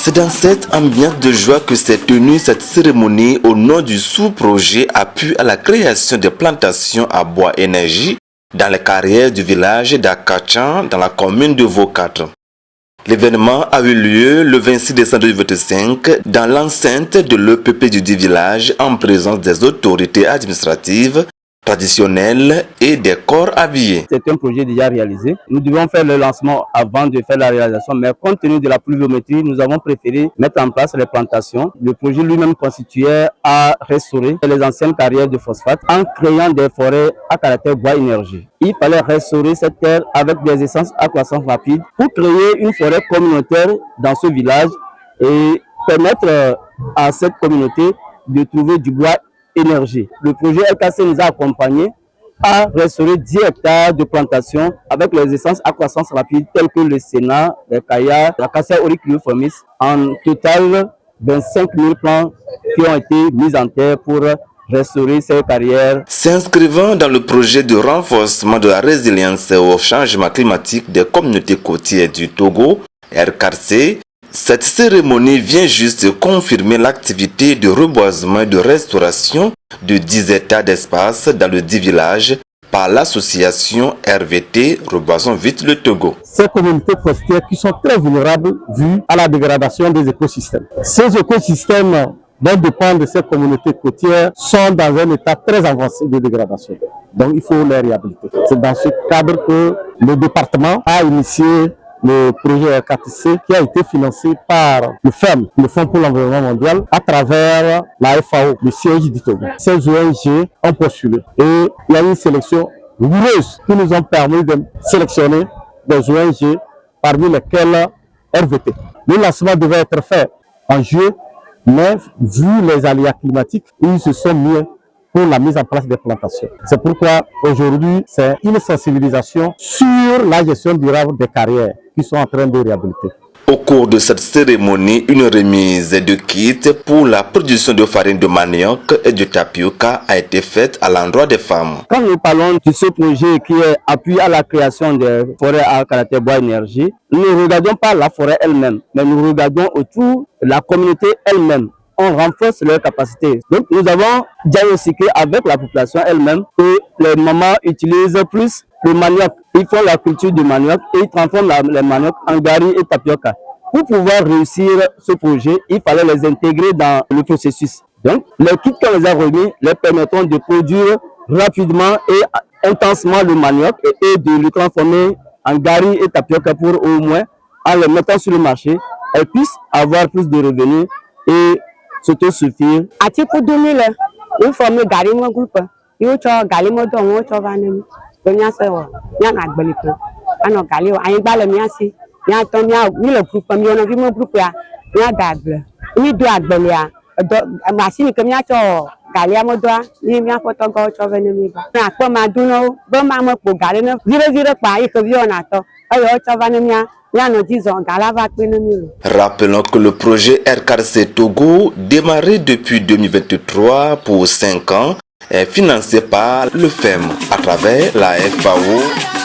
C'est dans cette ambiance de joie que s'est tenue cette cérémonie au nom du sous-projet appui à la création de plantations à bois énergie dans les carrières du village d'Akachan dans la commune de Vokatre. L'événement a eu lieu le 26 décembre 2025 dans l'enceinte de l'EPP du dit village en présence des autorités administratives, traditionnelles et des corps habillés. C'est un projet déjà réalisé. Nous devons faire le lancement avant de faire la réalisation, mais compte tenu de la pluviométrie, nous avons préféré mettre en place les plantations. Le projet lui-même constituait à restaurer les anciennes carrières de phosphate en créant des forêts à caractère bois énergie. Il fallait restaurer cette terre avec des essences à croissance rapide pour créer une forêt communautaire dans ce village et permettre à cette communauté de trouver du bois énergie. Le projet LKC nous a accompagnés à restaurer 10 hectares de plantation avec les essences à croissance rapide telles que le sénat, le caillat, la cassia auriculae. En total, 25 000 plants qui ont été mis en terre pour restaurer ces carrières. S'inscrivant dans le projet de renforcement de la résilience au changement climatique des communautés côtières du Togo, RKC, cette cérémonie vient juste confirmer l'activité de reboisement et de restauration de 10 hectares d'espace dans le dit village par l'association RVT Reboisons Vite le Togo. Ces communautés côtières qui sont très vulnérables vues à la dégradation des écosystèmes. Ces écosystèmes dont dépendent ces communautés côtières sont dans un état très avancé de dégradation. Donc il faut les réhabiliter. C'est dans ce cadre que le département a initié le projet RKTC qui a été financé par le FEM, le Fonds pour l'environnement mondial, à travers la FAO, le siège du Togo. Ces ONG ont postulé et il y a une sélection rigoureuse qui nous ont permis de sélectionner des ONG parmi lesquelles RVT. Le lancement devait être fait en juillet, mais vu les aléas climatiques, ils se sont mis pour la mise en place des plantations. C'est pourquoi aujourd'hui, c'est une sensibilisation sur la gestion durable des carrières qui sont en train de réhabiliter. Au cours de cette cérémonie, une remise de kits pour la production de farine de manioc et de tapioca a été faite à l'endroit des femmes. Quand nous parlons de ce projet qui est appui à la création des forêts à caractère bois énergie, nous ne regardons pas la forêt elle-même, mais nous regardons autour la communauté elle-même. On renforce leurs capacités. Donc nous avons diagnostiqué avec la population elle-même que les mamans utilisent plus le manioc. Ils font la culture du manioc et ils transforment les manioc en gari et tapioca. Pour pouvoir réussir ce projet, il fallait les intégrer dans le processus. Donc les kits qu'on les a remis les permettront de produire rapidement et intensement le manioc et de le transformer en gari et tapioca pour au moins, en les mettant sur le marché, elles puissent avoir plus de revenus et s'autosuffire. À titre 2000, nous formons un groupe. Nous avons gagné un groupe. Nous Rappelons que le projet RKC Togo, démarré depuis 2023 pour 5 ans, est financé par le FEM à travers la FAO.